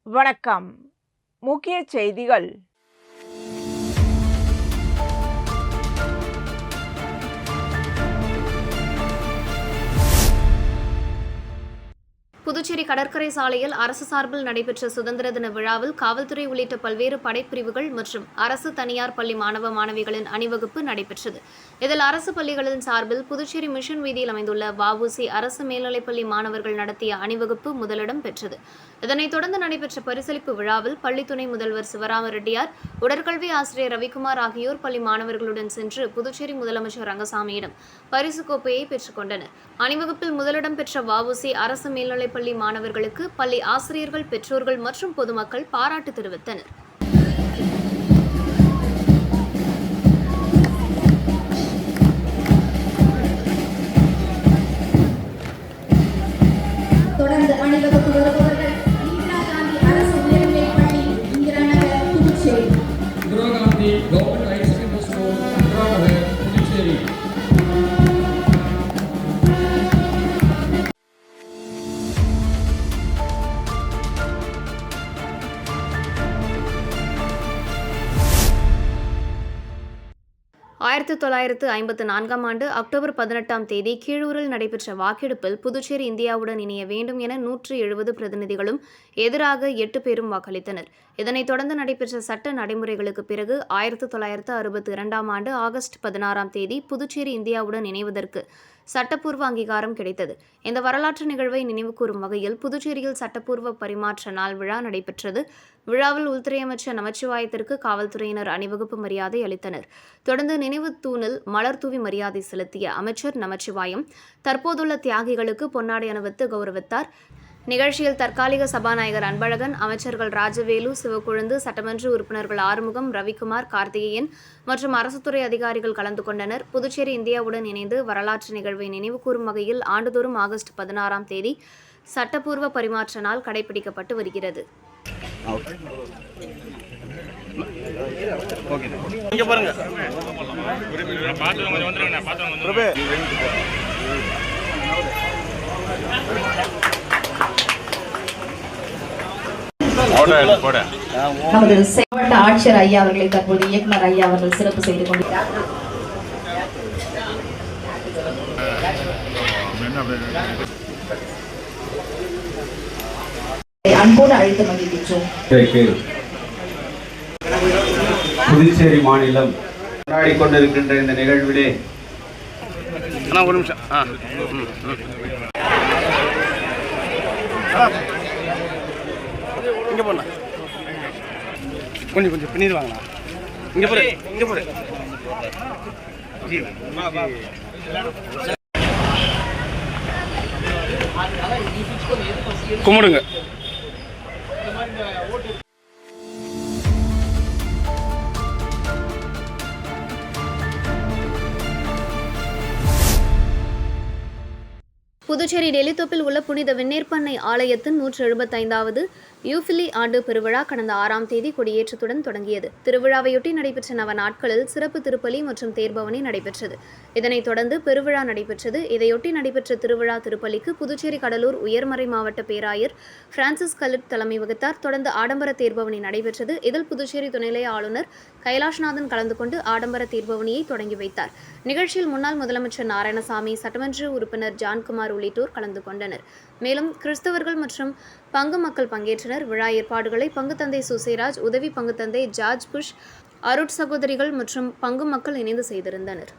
வணக்கம். முக்கிய செய்திகள். புதுச்சேரி கடற்கரை சாலையில் அரசு சார்பில் நடைபெற்ற சுதந்திர தின விழாவில் காவல்துறை உள்ளிட்ட பல்வேறு படைப்பிரிவுகள் மற்றும் அரசு தனியார் பள்ளி மாணவ மாணவிகளின் அணிவகுப்பு நடைபெற்றது. இதில் அரசு பள்ளிகளின் சார்பில் புதுச்சேரி மிஷன் வீதியில் அமைந்துள்ள வ.உ.சி. அரசு மேல்நிலைப்பள்ளி மாணவர்கள் நடத்திய அணிவகுப்பு முதலிடம் பெற்றது. இதனைத் தொடர்ந்து நடைபெற்ற பரிசளிப்பு விழாவில் பள்ளி துணை முதல்வர் சிவராம ரெட்டியார், உடற்கல்வி ஆசிரியர் ரவிக்குமார் ஆகியோர் பள்ளி மாணவர்களுடன் சென்று புதுச்சேரி முதலமைச்சர் ரங்கசாமியிடம் பரிசுக் கோப்பையை பெற்றுக் கொண்டனர். அணிவகுப்பில் முதலிடம் பெற்ற வ.உ.சி. அரசு மேல்நிலை பள்ளி மாணவர்களுக்கு பள்ளி ஆசிரியர்கள், பெற்றோர்கள் மற்றும் பொதுமக்கள் பாராட்டு தெரிவித்தனர். தொடர்ந்து அணிவகுப்பு வருபவர்கள் இந்திரா காந்தி அரசு உயர்நிலைப் பள்ளி, Indira Nagar, Puducherry. Indira Gandhi government higher secondary school, Indira Nagar, Puducherry. 1954 ஆண்டு அக்டோபர் 18 கீழூரில் நடைபெற்ற வாக்கெடுப்பில் புதுச்சேரி இந்தியாவுடன் இணைய வேண்டும் என 170 பிரதிநிதிகளும் எதிராக 8 பேரும் வாக்களித்தனர். இதனைத் தொடர்ந்து நடைபெற்ற சட்ட நடைமுறைகளுக்கு பிறகு 1962 ஆண்டு ஆகஸ்ட் 16 புதுச்சேரி இந்தியாவுடன் இணைவதற்கு சட்டப்பூர்வ அங்கீகாரம் கிடைத்தது. இந்த வரலாற்று நிகழ்வை நினைவுகூரும் வகையில் புதுச்சேரியில் சட்டப்பூர்வ பரிமாற்ற நாள் விழா நடைபெற்றது. விழாவில் உள்துறை அமைச்சர் நமச்சிவாயத்திற்கு காவல்துறையினர் அணிவகுப்பு மரியாதை அளித்தனர். தொடர்ந்து நினைவு தூணில் மலர் தூவி மரியாதை செலுத்திய அமைச்சர் நமச்சிவாயம் தற்போதுள்ள தியாகிகளுக்கு பொன்னாடை அணிவித்து கௌரவித்தார். நிகழ்ச்சியில் தற்காலிக சபாநாயகர் அன்பழகன், அமைச்சர்கள் ராஜவேலு, சிவக்கொழுந்து, சட்டமன்ற உறுப்பினர்கள் ஆறுமுகம், ரவிக்குமார், கார்த்திகேயன் மற்றும் அரசுத்துறை அதிகாரிகள் கலந்து கொண்டனர். புதுச்சேரி இந்தியாவுடன் இணைந்து வரலாற்று நிகழ்வை நினைவுகூரும் வகையில் ஆண்டுதோறும் ஆகஸ்ட் 16 சட்டப்பூர்வ பரிமாற்ற நாள் கடைபிடிக்கப்பட்டு வருகிறது. நமது மாவட்ட ஆட்சியர் ஐயா அவர்களை தற்போது இயக்குனர் ஐயா அவர்கள் சிறப்பு செய்து கொண்டிருக்கிறார். அன்போடு அழைத்து மகிழ்கின்றோம். புதுச்சேரி மாநிலம் கொண்டாடி கொண்டிருக்கின்ற இந்த நிகழ்விலே ஒரு நிமிஷம் இங்கே போண்ணா, கொஞ்சம் பின்னிட்டு வாங்கண்ணா. இங்கே போடு கும்பிடுங்க. புதுச்சேரி டெல்லித்தோப்பில் உள்ள புனித வெண்ணேற்பண்ணை ஆலயத்தின் 175வது யூபிலி ஆண்டு பெருவிழா கடந்த 6 கொடியேற்றத்துடன் தொடங்கியது. திருவிழாவையொட்டி நடைபெற்ற நவ நாட்களில் சிறப்பு திருப்பலி மற்றும் தேர்பவனி நடைபெற்றது. இதனைத் தொடர்ந்து பெருவிழா நடைபெற்றது. இதையொட்டி நடைபெற்ற திருவிழா திருப்பலிக்கு புதுச்சேரி கடலூர் உயர்மறை மாவட்ட பேராயர் பிரான்சிஸ் கலிட் தலைமை வகித்தார். தொடர்ந்து ஆடம்பர தேர்பவனி நடைபெற்றது. இதில் புதுச்சேரி துணைநிலை ஆளுநர் கைலாஷ்நாதன் கலந்து கொண்டு ஆடம்பர தேர்பவனியை தொடங்கி வைத்தார். நிகழ்ச்சியில் முன்னாள் முதலமைச்சர் நாராயணசாமி, சட்டமன்ற உறுப்பினர் ஜான்குமார் உள்ளிட்டோர் கலந்து கொண்டனர். மேலும் கிறிஸ்தவர்கள் மற்றும் பங்கு மக்கள் பங்கேற்றனர். விழா ஏற்பாடுகளை பங்கு தந்தை சுசேராஜ், உதவி பங்கு தந்தை ஜார்ஜ் புஷ், அருட் சகோதரிகள் மற்றும் பங்கு மக்கள் இணைந்து செய்திருந்தனர்.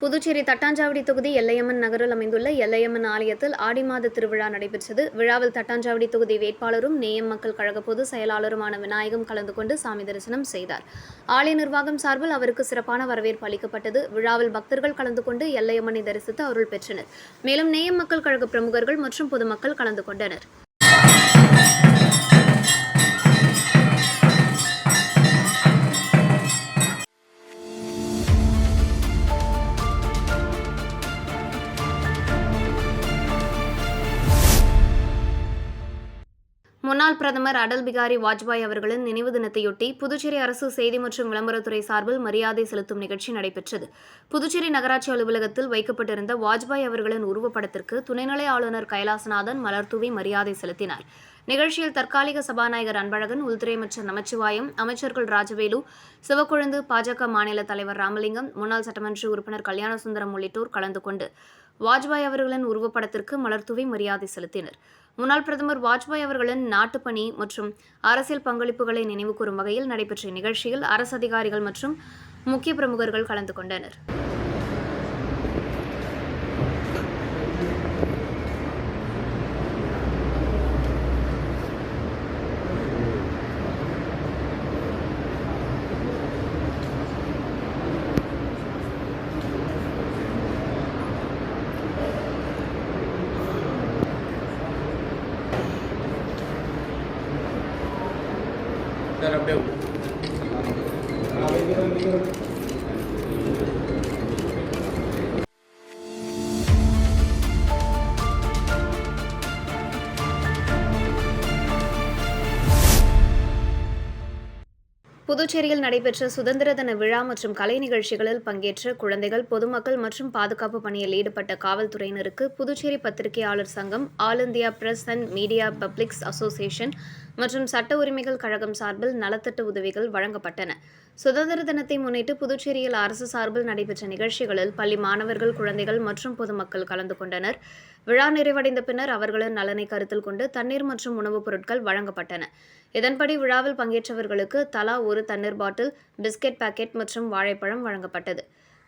புதுச்சேரி தட்டாஞ்சாவடி தொகுதி எல்லையம்மன் நகரில் அமைந்துள்ள எல்லையம்மன் ஆலயத்தில் ஆடி மாத திருவிழா நடைபெற்றது. விழாவில் தட்டாஞ்சாவடி தொகுதி வேட்பாளரும் நேயம் மக்கள் கழக பொதுச் செயலாளருமான விநாயகம் கலந்து கொண்டு சாமி தரிசனம் செய்தார். ஆலய நிர்வாகம் சார்பில் அவருக்கு சிறப்பான வரவேற்பு அளிக்கப்பட்டது. விழாவில் பக்தர்கள் கலந்து கொண்டு எல்லையம்மனை தரிசித்து அருள் பெற்றனர். மேலும் நேயம் மக்கள் கழக பிரமுகர்கள் மற்றும் பொதுமக்கள் கலந்து கொண்டனர். முன்னாள் பிரதமர் அடல் பிகாரி வாஜ்பாய் அவர்களின் நினைவு தினத்தையொட்டி புதுச்சேரி அரசு செய்தி மற்றும் விளம்பரத்துறை சார்பில் மரியாதை செலுத்தும் நிகழ்ச்சி நடைபெற்றது. புதுச்சேரி நகராட்சி அலுவலகத்தில் வைக்கப்பட்டிருந்த வாஜ்பாய் அவர்களின் உருவப்படத்திற்கு துணைநிலை ஆளுநர் கைலாசநாதன் மலர்தூவி மரியாதை செலுத்தினார். நிகழ்ச்சியில் தற்காலிக சபாநாயகர் அன்பழகன், உள்துறை அமைச்சர் நமச்சிவாயம், அமைச்சர்கள் ராஜவேலு, சிவக்கொழுந்து, பாஜக மாநில தலைவர் ராமலிங்கம், முன்னாள் சட்டமன்ற உறுப்பினர் கல்யாணசுந்தரம் உள்ளிட்டோர் கலந்து கொண்டு வாஜ்பாய் அவர்களின் உருவப்படத்திற்கு மலர்தூவி மரியாதை செலுத்தினர். முன்னாள் பிரதமர் வாஜ்பாய் அவர்களின் நாட்டுப்பணி மற்றும் அரசியல் பங்களிப்புகளை நினைவுகூரும் வகையில் நடைபெற்ற நிகழ்ச்சியில் அரசு அதிகாரிகள் மற்றும் முக்கிய பிரமுகர்கள் கலந்து கொண்டனர். Dar அப்படியே புதுச்சேரியில் நடைபெற்ற சுதந்திர தின விழா மற்றும் கலை நிகழ்ச்சிகளில் பங்கேற்ற குழந்தைகள், பொதுமக்கள் மற்றும் பாதுகாப்பு பணியில் ஈடுபட்ட காவல்துறையினருக்கு புதுச்சேரி பத்திரிகையாளர் சங்கம், all India press and media publics association மற்றும் சட்ட உரிமைகள் கழகம் சார்பில் நலத்திட்ட உதவிகள் வழங்கப்பட்டன. சுதந்திர தினத்தை முன்னிட்டு புதுச்சேரியில் அரசு சார்பில் நடைபெற்ற நிகழ்ச்சிகளில் பள்ளி மாணவர்கள், குழந்தைகள் மற்றும் பொதுமக்கள் கலந்து கொண்டனர். விழா நிறைவடைந்த பின்னர் அவர்களின் நலனை கருத்தில் கொண்டு தண்ணீர் மற்றும் உணவுப் பொருட்கள் வழங்கப்பட்டன. இதன்படி விழாவில் பங்கேற்றவர்களுக்கு தலா ஒரு தண்ணீர் பாட்டில், பிஸ்கெட் பாக்கெட் மற்றும் வாழைப்பழம் வழங்கப்பட்டது.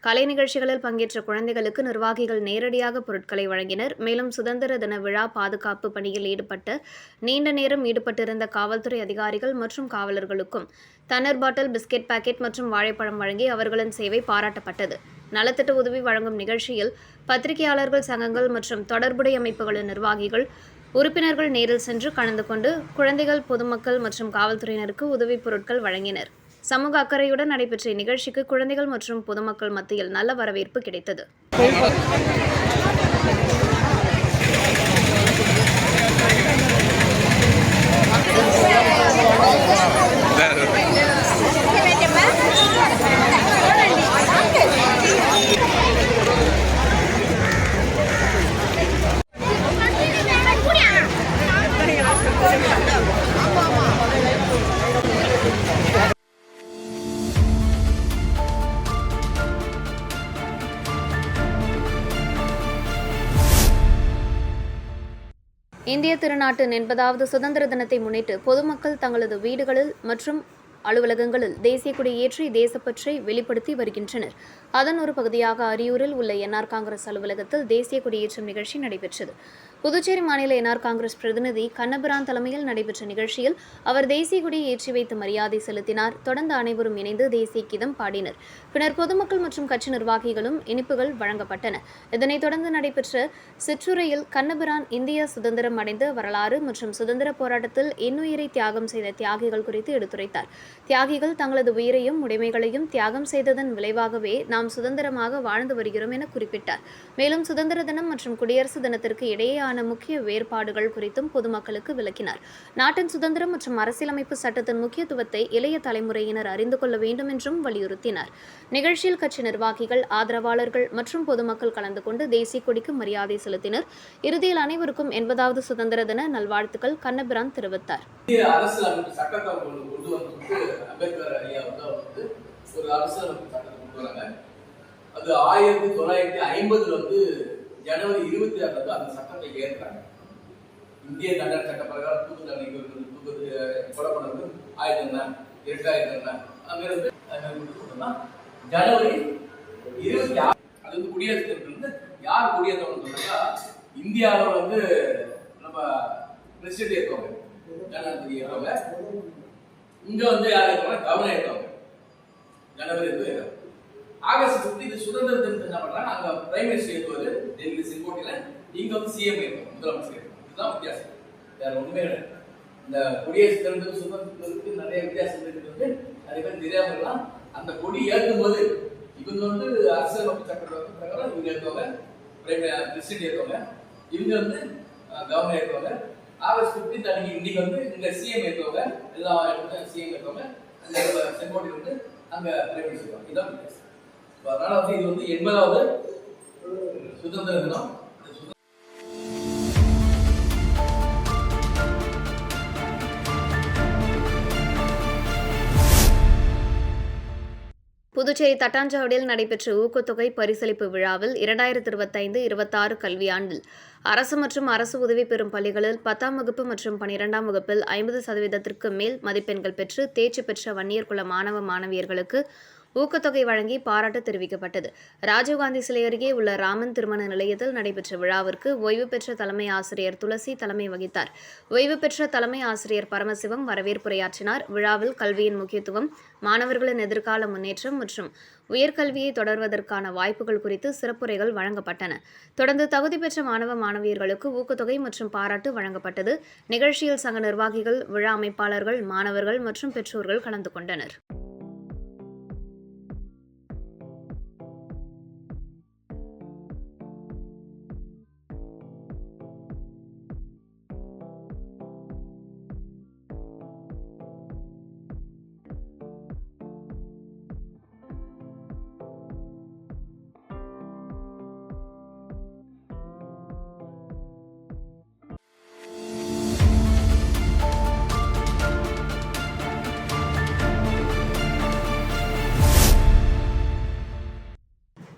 கலை நிகழ்ச்சிகளில் பங்கேற்ற குழந்தைகளுக்கு நிர்வாகிகள் நேரடியாக பொருட்களை வழங்கினர். மேலும் சுதந்திர தின விழா பாதுகாப்பு பணியில் ஈடுபட்ட நீண்ட நேரம் ஈடுபட்டிருந்த காவல்துறை அதிகாரிகள் மற்றும் காவலர்களுக்கும் தண்ணீர் பாட்டில், பிஸ்கெட் பாக்கெட் மற்றும் வாழைப்பழம் வழங்கி அவர்களின் சேவை பாராட்டப்பட்டது. நலத்திட்ட உதவி வழங்கும் நிகழ்ச்சியில் பத்திரிகையாளர்கள் சங்கங்கள் மற்றும் தொடர்புடைய அமைப்புகளின் நிர்வாகிகள், உறுப்பினர்கள் நேரில் சென்று கலந்து கொண்டு குழந்தைகள், பொதுமக்கள் மற்றும் காவல்துறையினருக்கு உதவிப் பொருட்கள் வழங்கினர். சமூக அக்கறையுடன் நடைபெற்ற இந்நிகழ்ச்சிக்கு குழந்தைகள் மற்றும் பொதுமக்கள் மத்தியில் நல்ல வரவேற்பு கிடைத்தது. இந்திய திருநாட்டின் 80வது சுதந்திர தினத்தை முன்னிட்டு பொதுமக்கள் தங்களது வீடுகளில் மற்றும் அலுவலகங்களில் தேசிய கொடி ஏற்றி தேசப்பற்றை வெளிப்படுத்தி வருகின்றனர். அதன் ஒரு பகுதியாக அரியூரில் உள்ள என்ஆர் காங்கிரஸ் அலுவலகத்தில் தேசிய கொடியேற்றும் நிகழ்ச்சி நடைபெற்றது. புதுச்சேரி மாநில என்ஆர் காங்கிரஸ் பிரதிநிதி கண்ணபிரான் தலைமையில் நடைபெற்ற நிகழ்ச்சியில் அவர் தேசிய கொடியை ஏற்றி வைத்து மரியாதை செலுத்தினார். தொடர்ந்து அனைவரும் இணைந்து தேசிய கீதம் பாடினர். பின்னர் பொதுமக்கள் மற்றும் கட்சி நிர்வாகிகளும் இனிப்புகள் வழங்கப்பட்டன. இதனைத் தொடர்ந்து நடைபெற்ற சிற்றுரையில் கண்ணபிரான் இந்திய சுதந்திரம் அடைந்த வரலாறு மற்றும் சுதந்திர போராட்டத்தில் இன்னுயிரை தியாகம் செய்த தியாகிகள் குறித்து எடுத்துரைத்தார். தியாகிகள் தங்களது உயிரையும் உடைமைகளையும் தியாகம் செய்ததன் விளைவாகவே நாம் சுதந்திரமாக வாழ்ந்து வருகிறோம் என குறிப்பிட்டார். மேலும் சுதந்திர தினம் மற்றும் குடியரசு தினத்திற்கு இடையேயான முக்கிய வேறுபாடுகள் குறித்தும் பொதுமக்களுக்கு விளக்கினார். நாட்டின் சுதந்திரம் மற்றும் அரசியலமைப்பு சட்டத்தின் முக்கியத்துவத்தை இளைய தலைமுறையினர் அறிந்து கொள்ள வேண்டும் என்றும் வலியுறுத்தினார். நிகழ்ச்சியில் கட்சி நிர்வாகிகள், ஆதரவாளர்கள் மற்றும் பொதுமக்கள் கலந்து கொண்டு தேசிய கொடிக்கு மரியாதை செலுத்தினர். இறுதியில் அனைவருக்கும் 80வது சுதந்திர தின நல்வாழ்த்துக்கள் கண்ணபிரான் தெரிவித்தார். அம்பேத்கர் ஐயா வந்து ஒரு அரசியலமைப்பு சட்டத்தை கொண்டு வராங்க. அது 1950 ஜனவரி 26 அந்த சட்டத்தை ஏற்றாங்க. இந்திய தண்டனை சட்ட பிரகாரம் தூக்கு தண்டனை கொலை பண்ணது 1000 2000 அங்கிருந்து ஜனவரி 26 அது வந்து குடியரசு தினத்துல வந்து யார் குடியேற்றணும் சொன்னாக்கா இந்தியாவில் வந்து நம்ம பிரசிடென்ட் ஏற்றுவாங்க, ஜனாதிபதி ஏற்றுவாங்க. இங்க வந்து யார் ஏற்றுவாங்க? கவர்னர் ஏற்றுவாங்க, ஜனவரி ஏற்றுவாங்க. ஆகஸ்ட் 15 இது சுதந்திர தினத்தை என்ன பண்றாங்க? அங்க பிரைம் மினிஸ்டர் ஏற்றுவாரு டெல்லி செங்கோட்டையில, இங்க வந்து சிஎம் ஏற்றுவாங்க, முதலமைச்சர் ஏற்றுவாங்க. இதுதான் வித்தியாசம், வேற ஒண்ணுமே இல்லை. இந்த குடியரசு தினத்துக்கு சுதந்திர தினத்துக்கு நிறைய வித்தியாசம் இருக்குது. நிறைய பேர் தெரியாம இருக்கலாம். அந்த கொடி ஏற்றும் போது இவங்க வந்து அரசியலமைப்பு சட்டத்தின் பிரகாரம் இவங்க ஏற்றுவாங்க, பிரசிடென்ட் ஏற்றுவாங்க, இவங்க வந்து கவர்னர் ஏற்றுவாங்க. ஆகஸ்ட் 15 அன்னைக்கு இன்னைக்கு வந்து இங்க சிஎம் ஏற்றுவாங்க, எல்லா இடத்துலையும் சிஎம் ஏற்றுவாங்க. அந்த செங்கோட்டையில் வந்து அங்க பிரைம் மினிஸ்டர். இதுதான் வித்தியாசம். அதனால வந்து இது வந்து 80வது சுதந்திர தினம். புதுச்சேரி தட்டாஞ்சாவடியில் நடைபெற்ற ஊக்கத்தொகை பரிசளிப்பு விழாவில் 2025-26 கல்வியாண்டில் அரசு மற்றும் அரசு உதவி பெறும் பள்ளிகளில் 10ஆம் வகுப்பு மற்றும் 12ஆம் வகுப்பில் 50% மேல் மதிப்பெண்கள் பெற்று தேர்ச்சி பெற்ற வன்னியர் குல மாணவ மாணவியர்களுக்கு ஊக்கத்தொகை வழங்கி பாராட்டு தெரிவிக்கப்பட்டது. ராஜீவ்காந்தி சிலை அருகே உள்ள ராமன் திருமண நிலையத்தில் நடைபெற்ற விழாவிற்கு ஓய்வு பெற்ற தலைமை ஆசிரியர் துளசி தலைமை வகித்தார். ஓய்வு பெற்ற தலைமை ஆசிரியர் பரமசிவம் வரவேற்புரையாற்றினார். விழாவில் கல்வியின் முக்கியத்துவம், மாணவர்களின் எதிர்கால முன்னேற்றம் மற்றும் உயர்கல்வியை தொடர்வதற்கான வாய்ப்புகள் குறித்து சிறப்புரைகள் வழங்கப்பட்டன. தொடர்ந்து தகுதி பெற்ற மாணவ மாணவியர்களுக்கு ஊக்கத்தொகை மற்றும் பாராட்டு வழங்கப்பட்டது. நிகழ்ச்சியில் சங்க நிர்வாகிகள், விழா அமைப்பாளர்கள், மாணவர்கள் மற்றும் பெற்றோர்கள் கலந்து கொண்டனர்.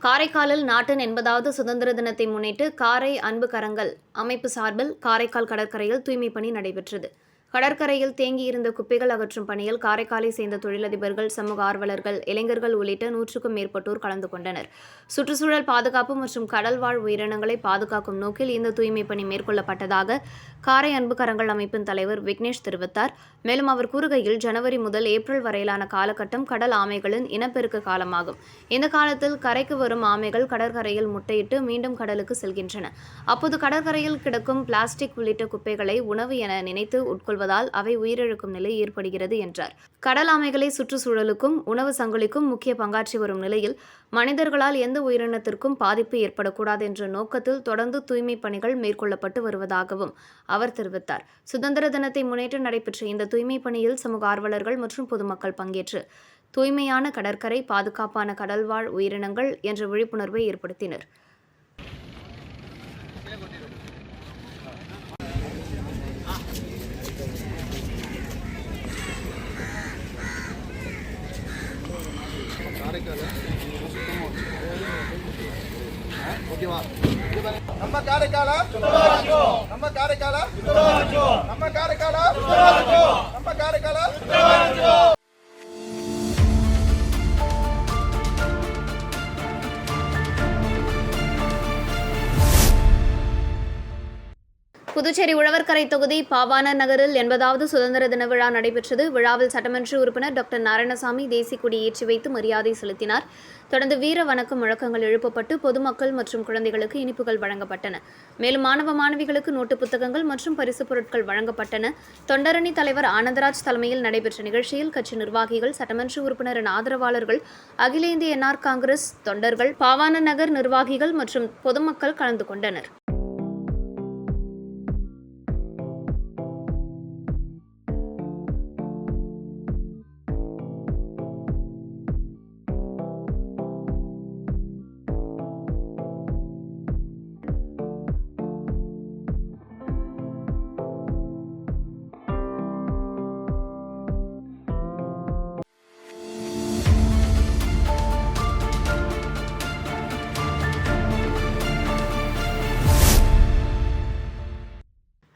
காரைக்காலில் நாட்டின் 80வது சுதந்திர தினத்தை முன்னிட்டு காரை அன்பு கரங்கள் அமைப்பு சார்பில் காரைக்கால் கடற்கரையில் தூய்மை பணி நடைபெற்றது. கடற்கரையில் தேங்கியிருந்த குப்பைகள் அகற்றும் பணியில் காரைக்காலை சேர்ந்த தொழிலதிபர்கள், சமூக ஆர்வலர்கள், இளைஞர்கள் உள்ளிட்ட 100க்கும் மேற்பட்டோர் கலந்து கொண்டனர். சுற்றுச்சூழல் பாதுகாப்பு மற்றும் கடல்வாழ் உயிரினங்களை பாதுகாக்கும் நோக்கில் இந்த தூய்மை பணி மேற்கொள்ளப்பட்டதாக காரை அன்பு கரங்கள் அமைப்பின் தலைவர் விக்னேஷ் தெரிவித்தார். மேலும் அவர் கூறுகையில், ஜனவரி முதல் ஏப்ரல் வரையிலான காலகட்டம் கடல் ஆமைகளின் இனப்பெருக்க காலமாகும். இந்த காலத்தில் கரைக்கு வரும் ஆமைகள் கடற்கரையில் முட்டையிட்டு மீண்டும் கடலுக்கு செல்கின்றன. அப்போது கடற்கரையில் கிடக்கும் பிளாஸ்டிக் உள்ளிட்ட குப்பைகளை உணவு என நினைத்து உட்கொள்வதால் அவை உயிரிழக்கும் நிலை ஏற்படுகிறது என்றார். கடல் ஆமைகளை சுற்றுச்சூழலுக்கும் உணவு சங்கிலிக்கும் முக்கிய பங்காற்றி வரும் நிலையில் மனிதர்களால் எந்த உயிரினத்திற்கும் பாதிப்பு ஏற்படக்கூடாது என்ற நோக்கத்தில் தொடர்ந்து தூய்மை பணிகள் மேற்கொள்ளப்பட்டு வருவதாகவும் அவர் தெரிவித்தார். சுதந்திர தினத்தை முன்னிட்டு நடைபெற்ற இந்த தூய்மை பணியில் சமூக ஆர்வலர்கள் மற்றும் பொதுமக்கள் பங்கேற்று தூய்மையான கடற்கரை, பாதுகாப்பான கடல்வாழ் உயிரினங்கள் என்ற விழிப்புணர்வை ஏற்படுத்தினர். நம்ம காரைக்காலா நம்ம காரைக்காலா நம்ம காரைக்காலா நம்ம காரைக்காலா. புதுச்சேரி உழவர்கரை தொகுதி பாவாணர் நகரில் 80வது சுதந்திர தின விழா நடைபெற்றது. விழாவில் சட்டமன்ற உறுப்பினர் டாக்டர் நாராயணசாமி தேசிய கொடி ஏற்றி வைத்து மரியாதை செலுத்தினார். தொடர்ந்து வீர வணக்க முழக்கங்கள் எழுப்பப்பட்டு பொதுமக்கள் மற்றும் குழந்தைகளுக்கு இனிப்புகள் வழங்கப்பட்டன. மேலும் மாணவ மாணவிகளுக்கு நோட்டு புத்தகங்கள் மற்றும் பரிசுப் பொருட்கள் வழங்கப்பட்டன. தொண்டரணி தலைவர் ஆனந்தராஜ் தலைமையில் நடைபெற்ற நிகழ்ச்சியில் கட்சி நிர்வாகிகள், சட்டமன்ற உறுப்பினரின் ஆதரவாளர்கள், அகில இந்திய என்ஆர் காங்கிரஸ் தொண்டர்கள், பாவாணர் நகர் நிர்வாகிகள் மற்றும் பொதுமக்கள் கலந்து கொண்டனர்.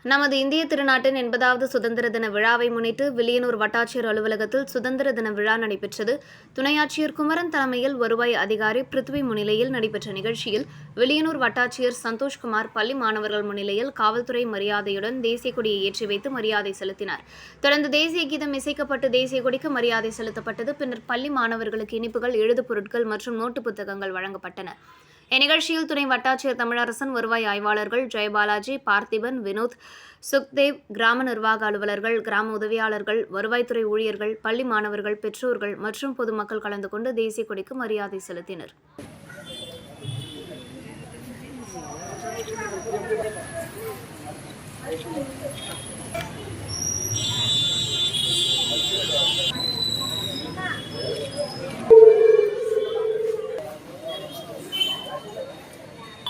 நமது இந்திய திருநாட்டின் 80வது சுதந்திர தின விழாவை முன்னிட்டு வில்லியனூர் வட்டாட்சியர் அலுவலகத்தில் சுதந்திர தின விழா நடைபெற்றது. துணை ஆட்சியர் குமரன் தலைமையில் வருவாய் அதிகாரி பிருத்வி முன்னிலையில் நடைபெற்ற நிகழ்ச்சியில் வில்லியனூர் வட்டாட்சியர் சந்தோஷ்குமார் பள்ளி மாணவர்கள் முன்னிலையில் காவல்துறை மரியாதையுடன் தேசிய கொடியை ஏற்றி வைத்து மரியாதை செலுத்தினார். தொடர்ந்து தேசிய கீதம் இசைக்கப்பட்டு தேசிய கொடிக்கு மரியாதை செலுத்தப்பட்டது. பின்னர் பள்ளி மாணவர்களுக்கு இனிப்புகள், எழுது பொருட்கள் மற்றும் நோட்டு புத்தகங்கள் வழங்கப்பட்டன. இந்நிகழ்ச்சியில் துணை வட்டாட்சியர் தமிழரசன், வருவாய் ஆய்வாளர்கள் ஜெயபாலாஜி, பார்த்திபன், வினோத், சுக்தேவ், கிராம நிர்வாக அலுவலர்கள், கிராம உதவியாளர்கள், வருவாய்த்துறை ஊழியர்கள், பள்ளி மாணவர்கள், பெற்றோர்கள் மற்றும் பொதுமக்கள் கலந்து கொண்டு தேசிய கொடிக்கு மரியாதை செலுத்தினர்.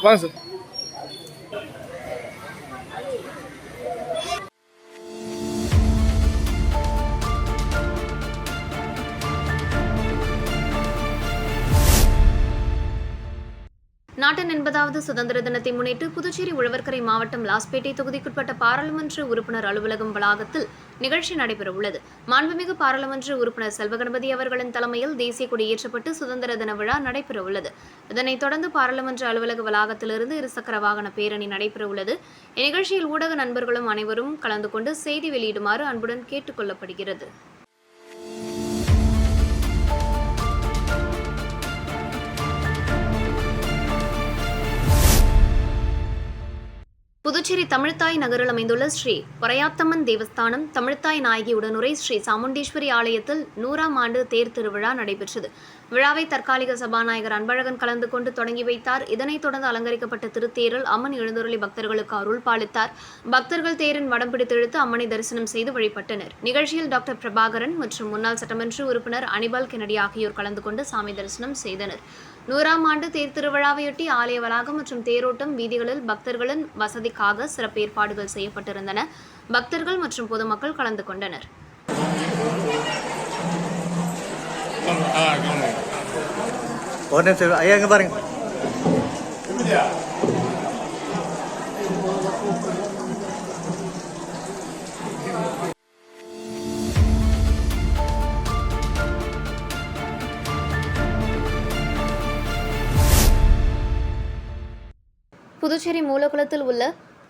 வாங்க சார். நாட்டின் 80வது சுதந்திர தினத்தை முன்னிட்டு புதுச்சேரி உழவர்கரை மாவட்டம் லாஸ்பேட்டை தொகுதிக்குட்பட்ட பாராளுமன்ற உறுப்பினர் அலுவலகம் வளாகத்தில் நிகழ்ச்சி நடைபெறவுள்ளது. மாண்புமிகு பாராளுமன்ற உறுப்பினர் செல்வகணபதி அவர்களின் தலைமையில் தேசிய கொடி ஏற்றப்பட்டு சுதந்திர தின விழா நடைபெறவுள்ளது. இதனைத் தொடர்ந்து பாராளுமன்ற அலுவலக வளாகத்திலிருந்து இருசக்கர வாகன பேரணி நடைபெறவுள்ளது. இந்நிகழ்ச்சியில் ஊடக நண்பர்களும் அனைவரும் கலந்து கொண்டு செய்தி வெளியிடுமாறு அன்புடன் கேட்டுக் கொள்ளப்படுகிறது. புதுச்சேரி தமிழ்த்தாய் நகரில் அமைந்துள்ள ஸ்ரீ பரையாத்தம்மன் தேவஸ்தானம் தமிழ்த்தாய் நாயகி உடனுரை ஸ்ரீ சாமுண்டீஸ்வரி ஆலயத்தில் 100ஆம் ஆண்டு தேர் திருவிழா நடைபெற்றது. விழாவை தற்காலிக சபாநாயகர் அன்பழகன் கலந்து கொண்டு தொடங்கி வைத்தார். இதனைத் தொடர்ந்து அலங்கரிக்கப்பட்ட திருத்தேரில் அம்மன் எழுந்தருளி பக்தர்களுக்கு அருள் பாலித்தார். பக்தர்கள் தேரின் வடம் பிடித்தெழுத்து அம்மனை தரிசனம் செய்து வழிபட்டனர். நிகழ்ச்சியில் டாக்டர் பிரபாகரன் மற்றும் முன்னாள் சட்டமன்ற உறுப்பினர் அனிபால் கென்னடி ஆகியோர் கலந்து கொண்டு சாமி தரிசனம் செய்தனர். 100ஆம் ஆண்டு தேர் திருவிழாவையொட்டி ஆலய வளாகம் மற்றும் தேரோட்டம் வீதிகளில் பக்தர்களின் வசதிக்காக சிறப்பு ஏற்பாடுகள் செய்யப்பட்டிருந்தன. பக்தர்கள் மற்றும் பொதுமக்கள் கலந்து கொண்டனர். ஒரு நிமிஷம் ஐயா, இங்க பாருங்க. புதுச்சேரி மூலகுளத்தில் உள்ள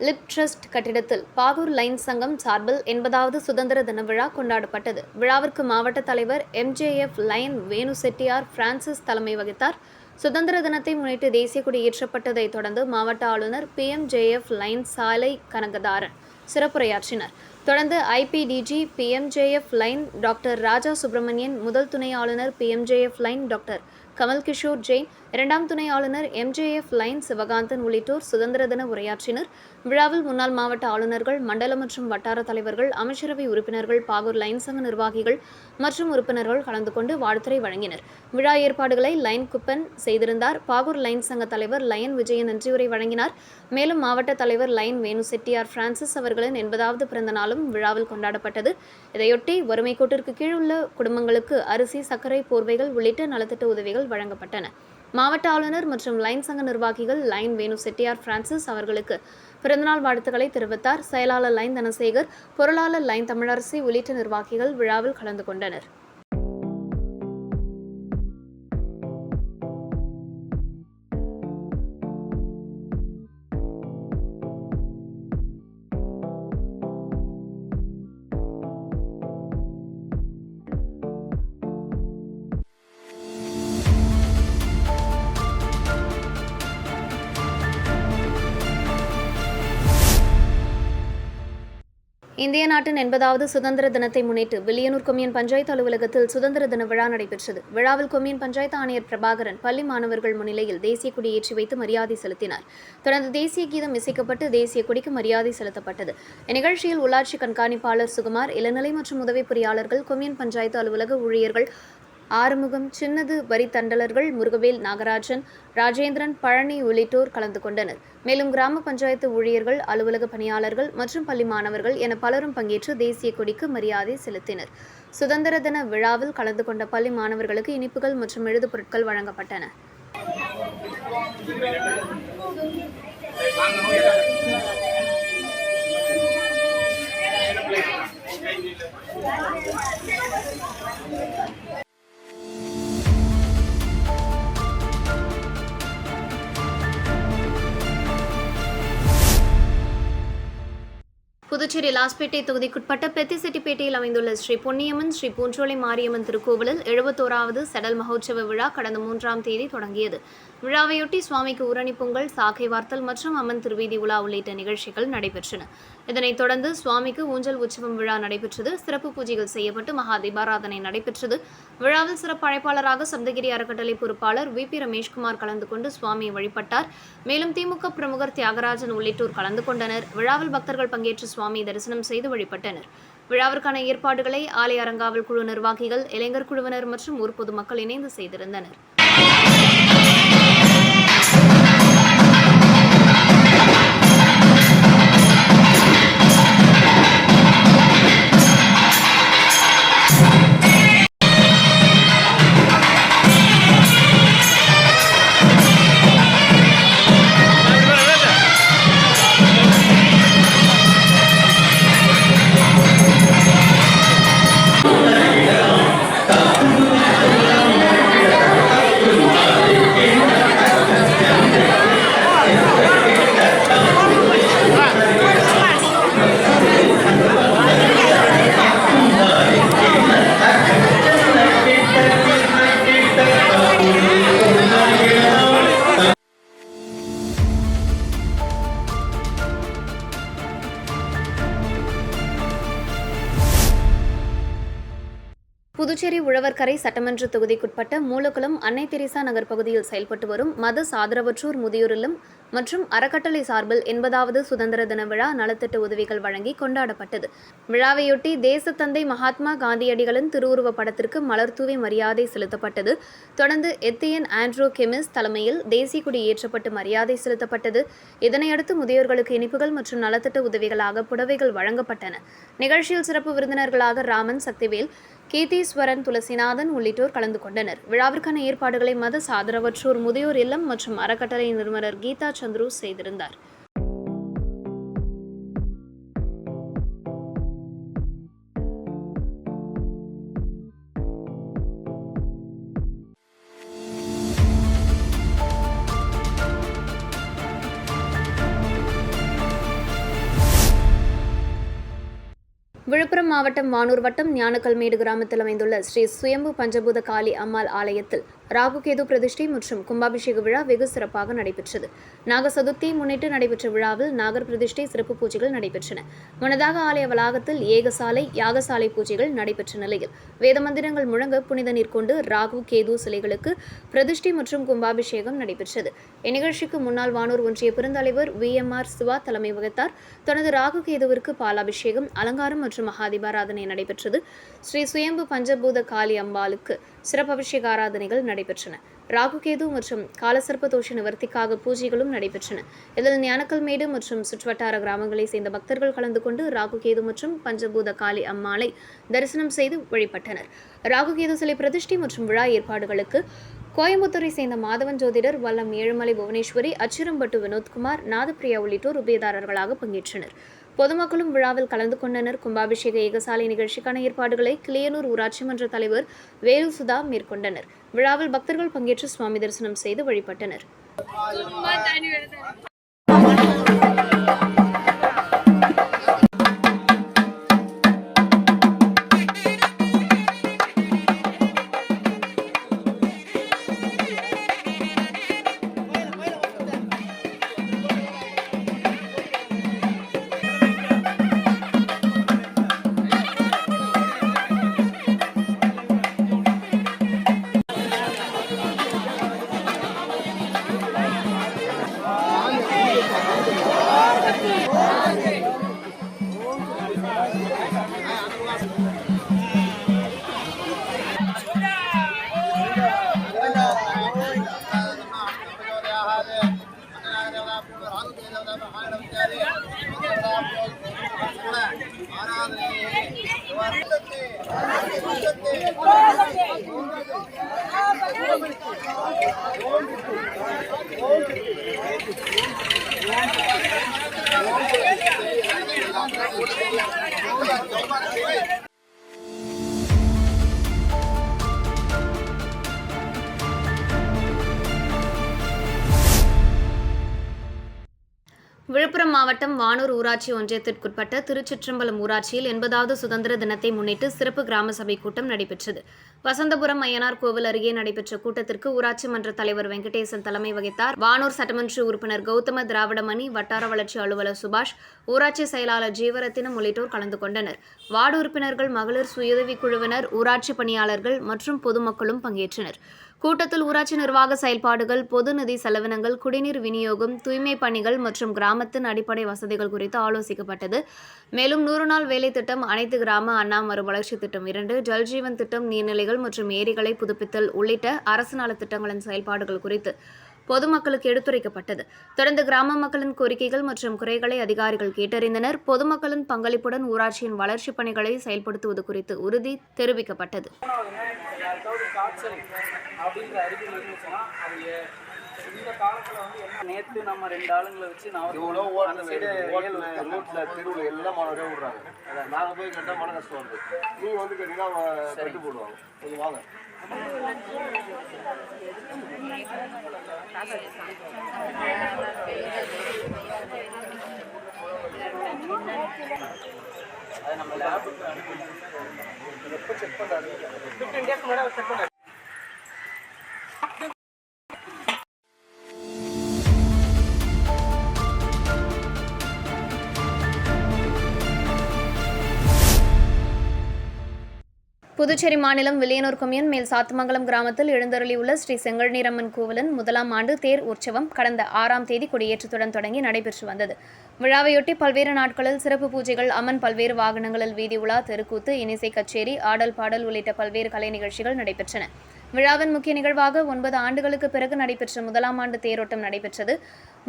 லிப் ட்ரஸ்ட் கட்டிடத்தில் பாகூர் லைன் சங்கம் சார்பில் 80வது சுதந்திர தின விழா கொண்டாடப்பட்டது. விழாவிற்கு மாவட்ட தலைவர் MJF லைன் வேணு செட்டியார் பிரான்சிஸ் தலைமை வகித்தார். சுதந்திர தினத்தை முன்னிட்டு தேசிய கொடி ஏற்றப்பட்டதைத் தொடர்ந்து மாவட்ட ஆளுநர் PMJF லைன் சாலை கனகதாரன் சிறப்புரையாற்றினர். தொடர்ந்து IPDG PMJF லைன் டாக்டர் ராஜா சுப்பிரமணியன், முதல் துணை ஆளுநர் PMJF line doctor Kamal Kishore Jain, 2ஆம் துணை ஆளுநர் MJF லைன் சிவகாந்தன் உள்ளிட்டோர் சுதந்திர தின உரையாற்றினர். விழாவில் முன்னாள் மாவட்ட ஆளுநர்கள், மண்டல மற்றும் வட்டார தலைவர்கள், அமைச்சரவை உறுப்பினர்கள், பாகூர் லைன் சங்க நிர்வாகிகள் மற்றும் உறுப்பினர்கள் கலந்து கொண்டு வாழ்த்துரை வழங்கினர். விழா ஏற்பாடுகளை லைன் குப்பன் செய்திருந்தார். பாகூர் லைன் சங்க தலைவர் லயன் விஜயன் நன்றியுரை வழங்கினார். மேலும் மாவட்ட தலைவர் லைன் வேணு செட்டியார் பிரான்சிஸ் அவர்களின் 80வது பிறந்த நாளும் விழாவில் கொண்டாடப்பட்டது. இதையொட்டி வறுமை கோட்டிற்கு கீழ் உள்ள குடும்பங்களுக்கு அரிசி, சர்க்கரை, போர்வைகள் உள்ளிட்ட நலத்திட்ட உதவிகள் வழங்கப்பட்டன. மாவட்ட ஆளுநர் மற்றும் லைன் சங்க நிர்வாகிகள் லைன் வேணு செட்டியார் பிரான்சிஸ் அவர்களுக்கு பிறந்தநாள் வாழ்த்துக்களை தெரிவித்தார். செயலாளர் லைன் தனசேகர், பொருளாளர் லைன் தமிழரசி உள்ளிட்ட நிர்வாகிகள் விழாவில் கலந்து கொண்டனர். இந்திய நாட்டின் 80வது சுதந்திர தினத்தை முன்னிட்டு வில்லியனூர் கொம்யூன் பஞ்சாயத்து அலுவலகத்தில் சுதந்திர தின விழா நடைபெற்றது. விழாவில் கொம்யூன் பஞ்சாயத்து ஆணையர் பிரபாகரன் பள்ளி மாணவர்கள் முன்னிலையில் தேசிய கொடி ஏற்றி வைத்து மரியாதை செலுத்தினார். தொடர்ந்து தேசிய கீதம் இசைக்கப்பட்டு தேசிய கொடிக்கு மரியாதை செலுத்தப்பட்டது. இந்நிகழ்ச்சியில் உள்ளாட்சி கண்காணிப்பாளர் சுகுமார், இளநிலை மற்றும் உதவி பொறியாளர்கள், கொம்யூன் பஞ்சாயத்து அலுவலக ஊழியர்கள், ஆறுமுகம், சின்னது வரி தண்டலர்கள், முருகவேல், நாகராஜன், ராஜேந்திரன், பழனி உள்ளிட்டோர் கலந்து கொண்டனர். மேலும் கிராம பஞ்சாயத்து ஊழியர்கள், அலுவலக பணியாளர்கள் மற்றும் பள்ளி மாணவர்கள் என பலரும் பங்கேற்று தேசிய கொடிக்கு மரியாதை செலுத்தினர். சுதந்திர தின விழாவில் கலந்து கொண்ட பள்ளி மாணவர்களுக்கு இனிப்புகள் மற்றும் எழுது பொருட்கள் வழங்கப்பட்டன. புதுச்சேரி லாஸ்பேட்டை தொகுதிக்குட்பட்ட பெத்திசெட்டிப்பேட்டையில் அமைந்துள்ள ஸ்ரீ பொன்னியம்மன் ஸ்ரீ பூஞ்சோலை மாரியம்மன் திருக்கோவிலில் 71வது செடல் மகோற்சவ விழா கடந்த 3ஆம் தேதி தொடங்கியது. விழாவையொட்டி சுவாமிக்கு ஊரணி பொங்கல், சாகை வார்த்தல் மற்றும் அம்மன் திருவீதி உலா உள்ளிட்ட நிகழ்ச்சிகள் நடைபெற்றன. இதனைத் தொடர்ந்து சுவாமிக்கு ஊஞ்சல் உற்சவம் விழா நடைபெற்றது. சிறப்பு பூஜைகள் செய்யப்பட்டு மகா தீபாராதனை நடைபெற்றது. விழாவில் சிறப்பு அழைப்பாளராக சப்தகிரி அறக்கட்டளை பொறுப்பாளர் வி.பி. ரமேஷ்குமார் கலந்து கொண்டு சுவாமியை வழிபட்டார். மேலும் திமுக பிரமுகர் தியாகராஜன் உள்ளிட்டோர் கலந்து கொண்டனர். விழாவில் பக்தர்கள் பங்கேற்று சுவாமி தரிசனம் செய்து வழிபட்டனர். விழாவிற்கான ஏற்பாடுகளை ஆலய அறங்காவல் குழு நிர்வாகிகள், இளைஞர் குழுவினர் மற்றும் ஊர் பொதுமக்கள் இணைந்து செய்திருந்தனர். புதுச்சேரி உழவர்கரை சட்டமன்ற தொகுதிக்குட்பட்ட மூலக்குளம் அன்னை தெரசா நகர் பகுதியில் செயல்பட்டு வரும் மத சாதரவற்றோர் முதியோர் இல்லம் மற்றும் அறக்கட்டளை சார்பில் 80வது சுதந்திர தின விழா நலத்திட்ட உதவிகள் வழங்கி கொண்டாடப்பட்டது. விழாவையொட்டி தேசத்தந்தை மகாத்மா காந்தியடிகளின் திருவுருவப் படத்திற்கு மலர்தூவி மரியாதை செலுத்தப்பட்டது. தொடர்ந்து எத்தியன் ஆண்ட்ரூ கெமிஸ் தலைமையில் தேசிய கொடி ஏற்றப்பட்டு மரியாதை செலுத்தப்பட்டது. இதனையடுத்து முதியோர்களுக்கு இனிப்புகள் மற்றும் நலத்திட்ட உதவிகளாக புடவைகள் வழங்கப்பட்டன. நிகழ்ச்சியில் சிறப்பு விருந்தினர்களாக ராமன், சக்திவேல், கீர்த்தீஸ்வரன், துளசிநாதன் உள்ளிட்டோர் கலந்து கொண்டனர். விழாவிற்கான ஏற்பாடுகளை மத சாதரவற்றோர் முதியோர் இல்லம் மற்றும் அறக்கட்டளை நிறுவனர் கீதா சந்துரு செய்திருந்தார். விழுப்புரம் மாவட்டம் வானூர் வட்டம் ஞானக்கல்மேடு கிராமத்தில் அமைந்துள்ள ஸ்ரீ சுயம்பு பஞ்சபூத காளி அம்மாள் ஆலயத்தில் ராகுகேது பிரதிஷ்டை மற்றும் கும்பாபிஷேக விழா வெகு சிறப்பாக நடைபெற்றது. நாக சதுர்த்தியை முன்னிட்டு நடைபெற்ற விழாவில் நாகர் பிரதிஷ்டை சிறப்பு பூஜைகள் நடைபெற்றன. முன்னதாக ஆலய வளாகத்தில் ஏகசாலை, யாகசாலை பூஜைகள் நடைபெற்ற நிலையில் வேத மந்திரங்கள் முழங்க புனித நீர் கொண்டு ராகு, கேது சிலைகளுக்கு பிரதிஷ்டை மற்றும் கும்பாபிஷேகம் நடைபெற்றது. இந்நிகழ்ச்சிக்கு முன்னாள் வானூர் ஒன்றிய பெருந்தலைவர் VMR சிவா தலைமை வகித்தார். தொடர்ந்து ராகு கேதுவிற்கு பாலாபிஷேகம், அலங்காரம் மற்றும் மகாதீபாராதனை நடைபெற்றது. ஸ்ரீ சுயம்பு பஞ்சபூத காளி அம்பாளுக்கு சிறப்பு அபிஷேக ஆராதனைகள் நடைபெற்றன. ராகுகேது மற்றும் காலசர்ப்ப தோஷ நிவர்த்திக்காக பூஜைகளும் நடைபெற்றன. இதில் ஞானக்கல்மேடு மற்றும் சுற்றுவட்டார கிராமங்களைச் சேர்ந்த பக்தர்கள் கலந்து கொண்டு ராகுகேது மற்றும் பஞ்சபூத காளி அம்மாளை தரிசனம் செய்து வழிபட்டனர். ராகுகேது சிலை பிரதிஷ்டை மற்றும் விழா ஏற்பாடுகளுக்கு கோயம்புத்தூரை சேர்ந்த மாதவன் ஜோதிடர், வல்லம் ஏழுமலை புவனேஸ்வரி, அச்சிரம்பட்டு வினோத்குமார், நாதப்பிரியா உள்ளிட்டோர் உபயதாரர்களாக பங்கேற்றனர். பொதுமக்களும் விழாவில் கலந்து கொண்டனர். கும்பாபிஷேக ஏகசாலை நிகழ்ச்சிக்கான ஏற்பாடுகளை கிளியனூர் ஊராட்சி மன்ற தலைவர் வேலு சுதா மேற்கொண்டனர். விழாவில் பக்தர்கள் பங்கேற்று சுவாமி தரிசனம் செய்து வழிபட்டனர். விழுப்புரம் விழுப்புரம் மாவட்டம் வானூர் ஊராட்சி ஒன்றியத்திற்குட்பட்ட திருச்சிற்றம்பலம் ஊராட்சியில் 80வது சுதந்திர தினத்தை முன்னிட்டு சிறப்பு கிராம சபை கூட்டம் நடைபெற்றது. வசந்தபுரம் ஐயனார் கோவில் அருகே நடைபெற்ற கூட்டத்திற்கு ஊராட்சி மன்ற தலைவர் வெங்கடேசன் தலைமை வகித்தார். வானூர் சட்டமன்ற உறுப்பினர் கௌதம திராவிடமணி, வட்டார வளர்ச்சி அலுவலர் சுபாஷ், ஊராட்சி செயலாளர் ஜீவரத்தினம் உள்ளிட்டோர் கலந்து கொண்டனர். வார்டு உறுப்பினர்கள், மகளிர் சுயஉதவிக் குழுவினர், ஊராட்சி பணியாளர்கள் மற்றும் பொதுமக்களும் பங்கேற்றனர். கூட்டத்தில் ஊராட்சி நிர்வாக செயல்பாடுகள், பொது நிதி செலவினங்கள், குடிநீர் விநியோகம், தூய்மை பணிகள் மற்றும் கிராமத்தின் அடிப்படை வசதிகள் குறித்து ஆலோசிக்கப்பட்டது. மேலும் 100 நாள் வேலை திட்டம், அனைத்து கிராம அண்ணா மறுவளர்ச்சி திட்டம் 2, ஜல்ஜீவன் திட்டம், நீர்நிலைகள் மற்றும் ஏரிகளை புதுப்பித்தல் உள்ளிட்ட அரசு நலத்திட்டங்களின் செயல்பாடுகள் குறித்து பொதுமக்களுக்கு எடுத்துரைக்கப்பட்டது. தொடர்ந்து கிராம மக்களின் கோரிக்கைகள் மற்றும் குறைகளை அதிகாரிகள் கேட்டறிந்தனர். பொதுமக்களின் பங்களிப்புடன் ஊராட்சியின் வளர்ச்சிப் பணிகளை செயல்படுத்துவது குறித்து உறுதி தெரிவிக்கப்பட்டது. நேற்று நம்ம 2 ஆளுங்களை வச்சு தெருவில் எல்லாம் மாணவரே விடுறாங்க. நாங்கள் போய் கேட்டால் மன கஷ்டம் வருது. நீங்கள் வந்து கேட்டீங்கன்னா கட்டு போடுவாங்க. கொஞ்சம் வாங்க. அது நம்ம லேபுக்கு எப்போ செக் பண்ணுறாரு? 15 days முன்னாடி செக் பண்ணாரு. புதுச்சேரி மாநிலம் வில்லியனூர் கொம்யூன் மேல் சாத்தமங்கலம் கிராமத்தில் எழுந்தருளியுள்ள ஸ்ரீ செங்கழநீரம்மன் கோவிலின் 1ஆம் ஆண்டு தேர் உற்சவம் கடந்த 6ஆம் தேதி கொடியேற்றத்துடன் தொடங்கி நடைபெற்று வந்தது. விழாவையொட்டி பல்வேறு நாட்களில் சிறப்பு பூஜைகள், அம்மன் பல்வேறு வாகனங்களில் வீதி உலா, தெருக்கூத்து, இனிசை கச்சேரி, ஆடல் பாடல் உள்ளிட்ட பல்வேறு கலை நிகழ்ச்சிகள் நடைபெற்றன. விழாவின் முக்கிய நிகழ்வாக 9 ஆண்டுகளுக்கு பிறகு நடைபெற்ற 1ஆம் ஆண்டு தேரோட்டம் நடைபெற்றது.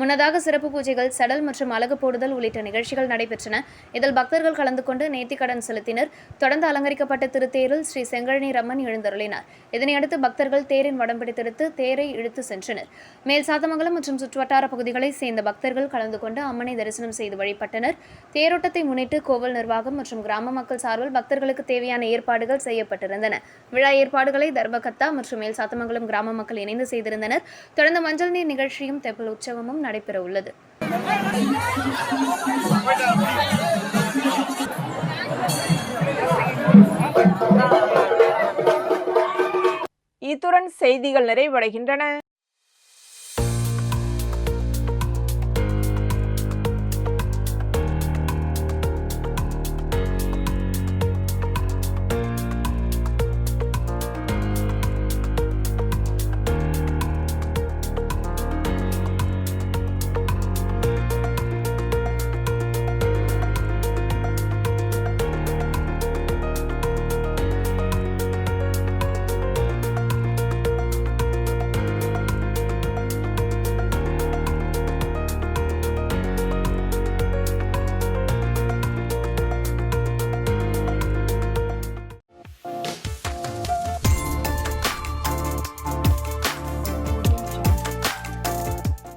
முன்னதாக சிறப்பு பூஜைகள், சடல் மற்றும் அலகு போடுதல் உள்ளிட்ட நிகழ்ச்சிகள் நடைபெற்றன. இதில் பக்தர்கள் கலந்து கொண்டு நேர்த்திக்கடன் செலுத்தினர். தொடர்ந்து அலங்கரிக்கப்பட்ட திருத்தேரில் ஸ்ரீ செங்கழநீரம்மன் எழுந்தருளினார். இதனையடுத்து பக்தர்கள் தேரின் வடம் பிடித்தெடுத்து தேரை இழுத்து சென்றனர். மேல் சாத்தமங்கலம் மற்றும் சுற்றுவட்டார பகுதிகளைச் சேர்ந்த பக்தர்கள் கலந்து கொண்டு அம்மனை தரிசனம் செய்து வழிபட்டனர். தேரோட்டத்தை முன்னிட்டு கோவில் நிர்வாகம் மற்றும் கிராம மக்கள் சார்பில் பக்தர்களுக்கு தேவையான ஏற்பாடுகள் செய்யப்பட்டிருந்தன. விழா ஏற்பாடுகளை தர்பகத்தா மற்றும் மேல் சாத்தமங்கலம் கிராம மக்கள் இணைந்து செய்திருந்தனர். தொடர்ந்து மஞ்சள் நீர் நிகழ்ச்சியும் தெப்பல் உற்சவமும் நடைபெற உள்ளது. இத்துடன் செய்திகள் நிறைவடைகின்றன.